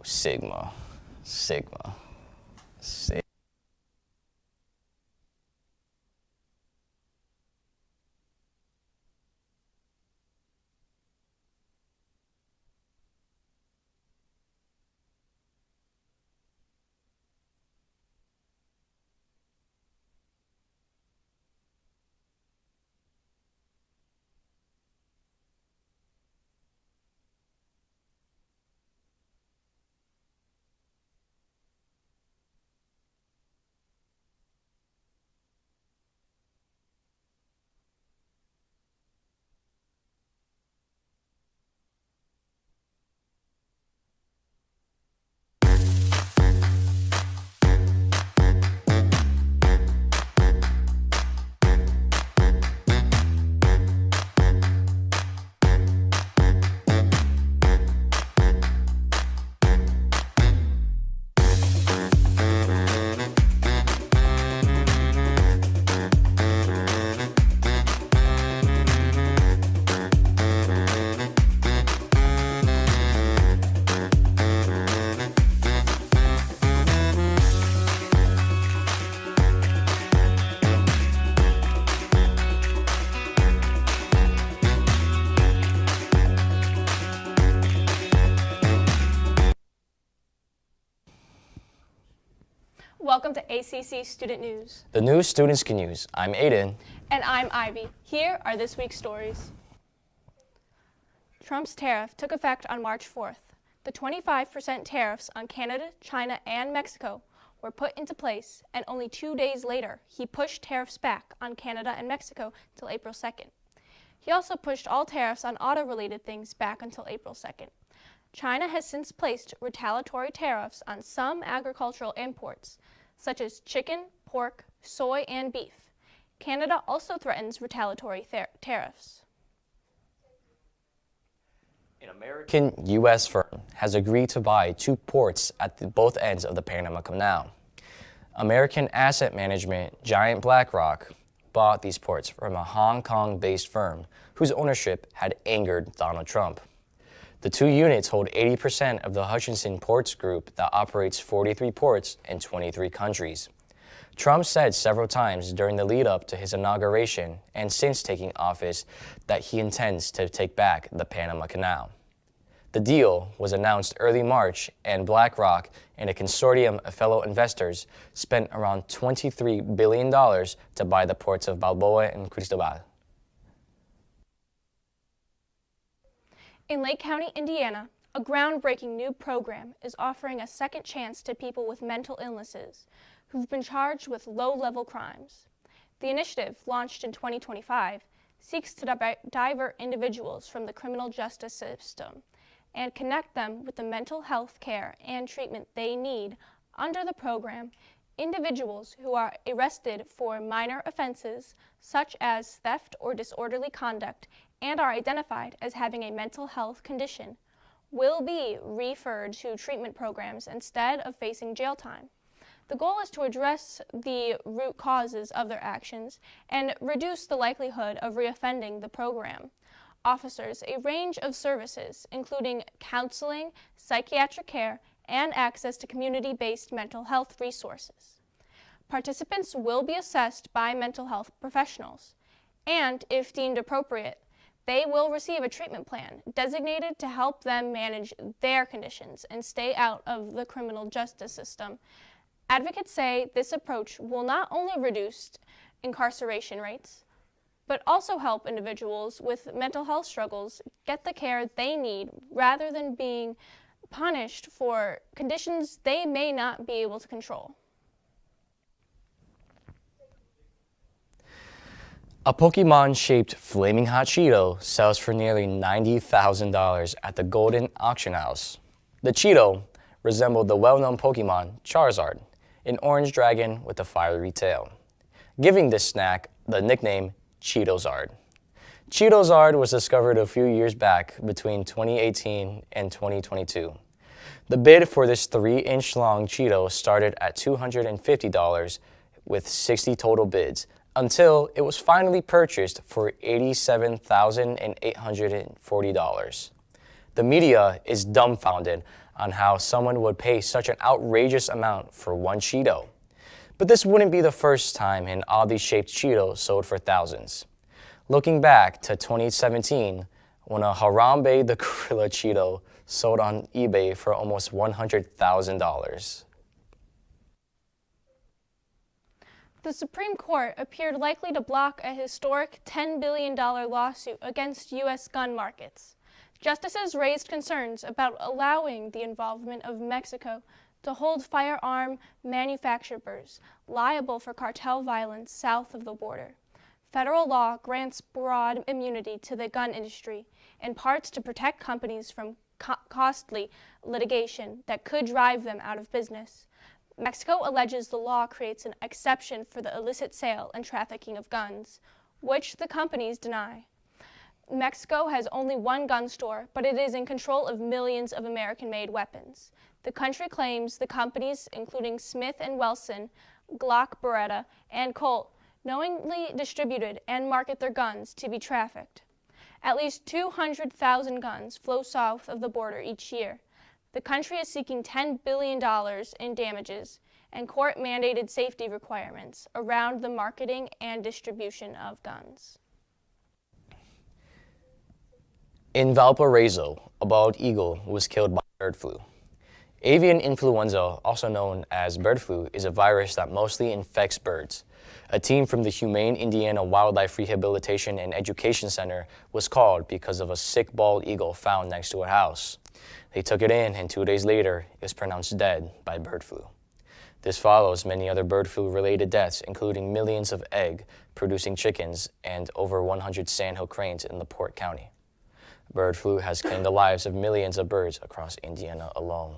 Sigma. Welcome to ACC Student News. The news students can use. I'm Aiden. And I'm Ivy. Here are this week's stories. Trump's tariff took effect on March 4th. The 25% tariffs on Canada, China, and Mexico were put into place, and only 2 days later, he pushed tariffs back on Canada and Mexico till April 2nd. He also pushed all tariffs on auto-related things back until April 2nd. China has since placed retaliatory tariffs on some agricultural imports, such as chicken, pork, soy, and beef. Canada also threatens retaliatory tariffs. An American-U.S. firm has agreed to buy 2 ports at both ends of the Panama Canal. American asset management giant BlackRock bought these ports from a Hong Kong-based firm whose ownership had angered Donald Trump. The 2 units hold 80% of the Hutchinson Ports Group that operates 43 ports in 23 countries. Trump said several times during the lead-up to his inauguration and since taking office that he intends to take back the Panama Canal. The deal was announced early March, and BlackRock and a consortium of fellow investors spent around $23 billion to buy the ports of Balboa and Cristobal. In Lake County, Indiana, a groundbreaking new program is offering a second chance to people with mental illnesses who've been charged with low-level crimes. The initiative, launched in 2025, seeks to divert individuals from the criminal justice system and connect them with the mental health care and treatment they need. Under the program, individuals who are arrested for minor offenses such as theft or disorderly conduct and are identified as having a mental health condition will be referred to treatment programs instead of facing jail time. The goal is to address the root causes of their actions and reduce the likelihood of reoffending. The program offers a range of services, including counseling, psychiatric care, and access to community-based mental health resources. Participants will be assessed by mental health professionals, and if deemed appropriate, they will receive a treatment plan designated to help them manage their conditions and stay out of the criminal justice system. Advocates say this approach will not only reduce incarceration rates, but also help individuals with mental health struggles get the care they need rather than being punished for conditions they may not be able to control. A Pokemon-shaped Flaming Hot Cheeto sells for nearly $90,000 at the Golden Auction House. The Cheeto resembled the well-known Pokemon Charizard, an orange dragon with a fiery tail, giving this snack the nickname Cheetozard. Cheetozard was discovered a few years back between 2018 and 2022. The bid for this 3-inch long Cheeto started at $250 with 60 total bids, until it was finally purchased for $87,840. The media is dumbfounded on how someone would pay such an outrageous amount for one Cheeto. But this wouldn't be the first time an oddly shaped Cheeto sold for thousands. Looking back to 2017, when a Harambe the Gorilla Cheeto sold on eBay for almost $100,000. The Supreme Court appeared likely to block a historic $10 billion lawsuit against U.S. gun markets. Justices raised concerns about allowing the involvement of Mexico to hold firearm manufacturers liable for cartel violence south of the border. Federal law grants broad immunity to the gun industry, in parts to protect companies from costly litigation that could drive them out of business. Mexico alleges the law creates an exception for the illicit sale and trafficking of guns, which the companies deny. Mexico has only one gun store, but it is in control of millions of American-made weapons. The country claims the companies, including Smith & Wesson, Glock, Beretta, and Colt, knowingly distributed and market their guns to be trafficked. At least 200,000 guns flow south of the border each year. The country is seeking $10 billion in damages and court-mandated safety requirements around the marketing and distribution of guns. In Valparaiso, a bald eagle was killed by bird flu. Avian influenza, also known as bird flu, is a virus that mostly infects birds. A team from the Humane Indiana Wildlife Rehabilitation and Education Center was called because of a sick bald eagle found next to a house. They took it in, and 2 days later, it was pronounced dead by bird flu. This follows many other bird flu-related deaths, including millions of egg-producing chickens and over 100 sandhill cranes in LaPorte County. Bird flu has claimed the lives of millions of birds across Indiana alone.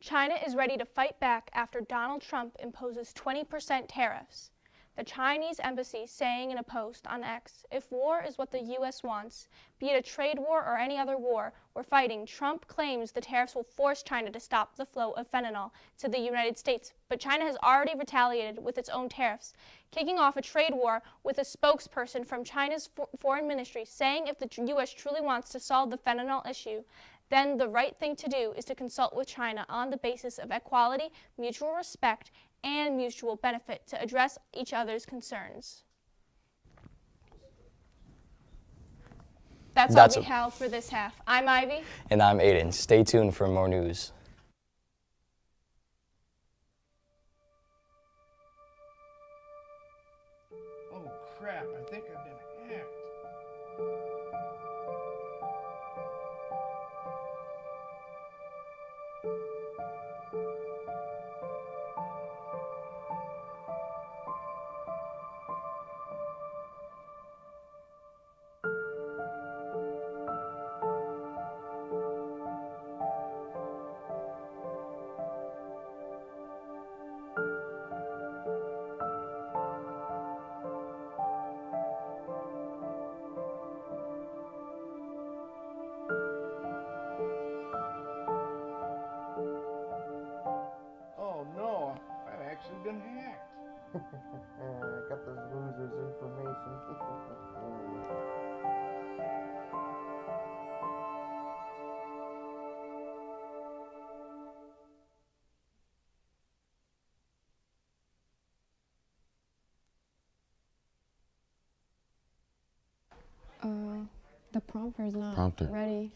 China is ready to fight back after Donald Trump imposes 20% tariffs. The Chinese embassy saying in a post on X, "If war is what the U.S. wants, be it a trade war or any other war we're fighting, Trump claims the tariffs will force China to stop the flow of fentanyl to the United States." But China has already retaliated with its own tariffs, kicking off a trade war with a spokesperson from China's foreign ministry saying if the U.S. truly wants to solve the fentanyl issue, then the right thing to do is to consult with China on the basis of equality, mutual respect, and mutual benefit to address each other's concerns. That's all we have for this half. I'm Ivy. And I'm Aiden. Stay tuned for more news. Oh crap, I think I've been hacked. Oh no, I've actually been hacked. I got this loser's information. The prompter is not ready.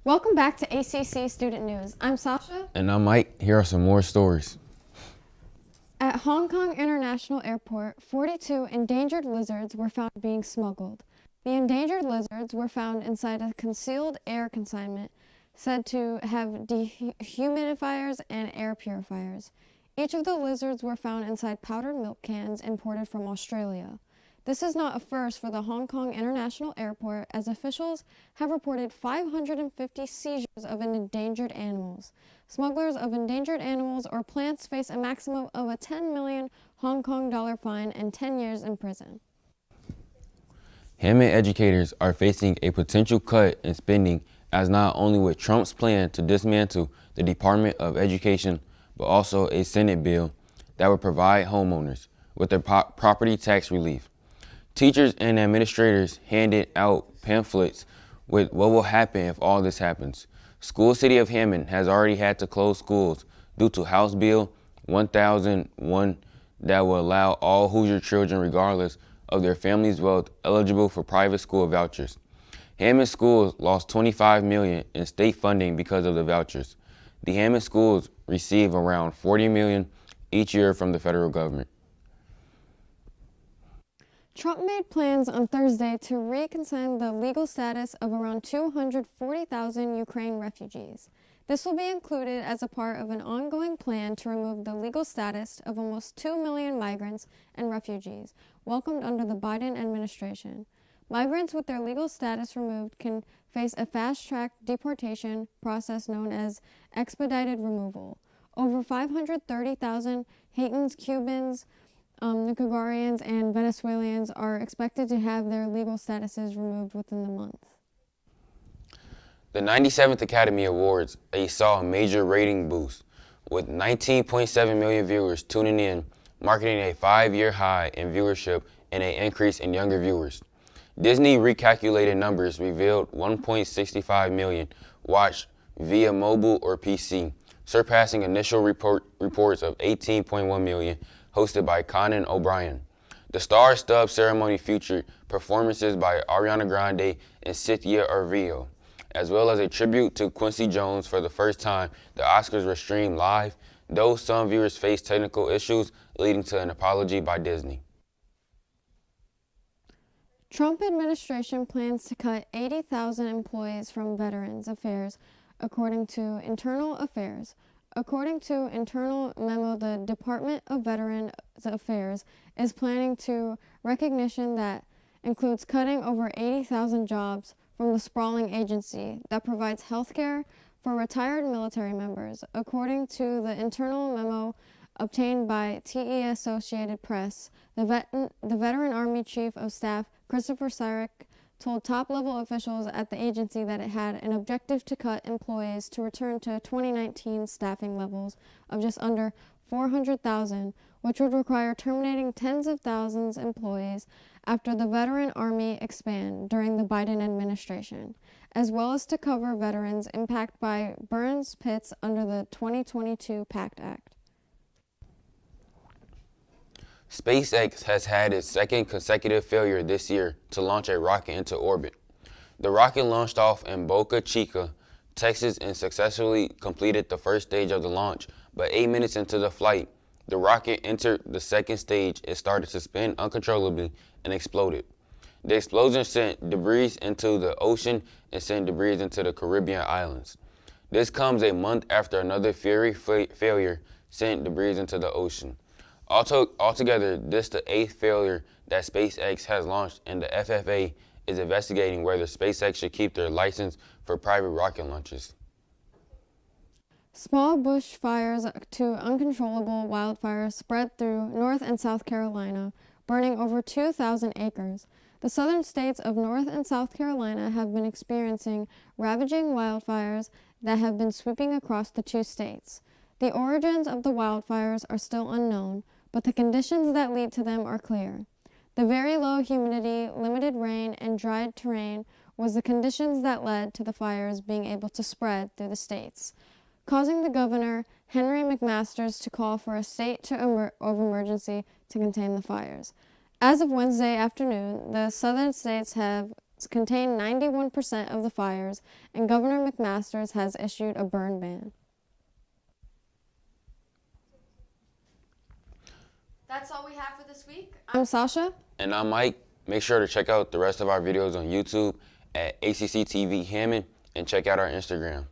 Welcome back to ACC Student News. I'm Sasha. And I'm Mike. Here are some more stories. At Hong Kong International Airport, 42 endangered lizards were found being smuggled. The endangered lizards were found inside a concealed air consignment said to have dehumidifiers and air purifiers. Each of the lizards were found inside powdered milk cans imported from Australia. This is not a first for the Hong Kong International Airport, as officials have reported 550 seizures of endangered animals. Smugglers of endangered animals or plants face a maximum of a 10 million Hong Kong dollar fine and 10 years in prison. Hammond educators are facing a potential cut in spending, as not only with Trump's plan to dismantle the Department of Education, but also a Senate bill that would provide homeowners with their property tax relief. Teachers and administrators handed out pamphlets with what will happen if all this happens. School City of Hammond has already had to close schools due to House Bill 1001 that will allow all Hoosier children, regardless of their family's wealth, eligible for private school vouchers. Hammond schools lost $25 million in state funding because of the vouchers. The Hammond schools receive around $40 million each year from the federal government. Trump made plans on Thursday to reconsign the legal status of around 240,000 Ukraine refugees. This will be included as a part of an ongoing plan to remove the legal status of almost 2 million migrants and refugees welcomed under the Biden administration. Migrants with their legal status removed can face a fast-track deportation process known as expedited removal. Over 530,000 Haitians, Cubans, Nicaraguans, and Venezuelans are expected to have their legal statuses removed within the month. The 97th Academy Awards saw a major rating boost, with 19.7 million viewers tuning in, marking a 5-year high in viewership and an increase in younger viewers. Disney recalculated numbers revealed 1.65 million watched via mobile or PC, surpassing initial reports of 18.1 million hosted by Conan O'Brien. The Star Stub ceremony featured performances by Ariana Grande and Cynthia Erivo, as well as a tribute to Quincy Jones. For the first time, the Oscars were streamed live, though some viewers faced technical issues leading to an apology by Disney. Trump administration plans to cut 80,000 employees from Veterans Affairs, according to Internal Affairs. According to internal memo, the Department of Veterans Affairs is planning to recognition that includes cutting over 80,000 jobs from the sprawling agency that provides health care for retired military members. According to the internal memo obtained by TE Associated Press, the Veteran Army Chief of Staff, Christopher Cyrick, told top-level officials at the agency that it had an objective to cut employees to return to 2019 staffing levels of just under 400,000, which would require terminating tens of thousands of employees after the Veteran Army expand during the Biden administration, as well as to cover veterans impacted by burns pits under the 2022 PACT Act. SpaceX has had its second consecutive failure this year to launch a rocket into orbit. The rocket launched off in Boca Chica, Texas, and successfully completed the first stage of the launch, but 8 minutes into the flight, the rocket entered the second stage. It started to spin uncontrollably and exploded. The explosion sent debris into the ocean and sent debris into the Caribbean islands. This comes a month after another failure sent debris into the ocean. Altogether, this is the 8th failure that SpaceX has launched, and the FAA is investigating whether SpaceX should keep their license for private rocket launches. Small bush fires to uncontrollable wildfires spread through North and South Carolina, burning over 2,000 acres. The southern states of North and South Carolina have been experiencing ravaging wildfires that have been sweeping across the two states. The origins of the wildfires are still unknown, but the conditions that lead to them are clear. The very low humidity, limited rain, and dried terrain was the conditions that led to the fires being able to spread through the states, causing the governor, Henry McMaster, to call for a state of emergency to contain the fires. As of Wednesday afternoon, the southern states have contained 91% of the fires, and Governor McMaster has issued a burn ban. That's all we have for this week. I'm Sasha. And I'm Mike. Make sure to check out the rest of our videos on YouTube at ACC TV Hammond and check out our Instagram.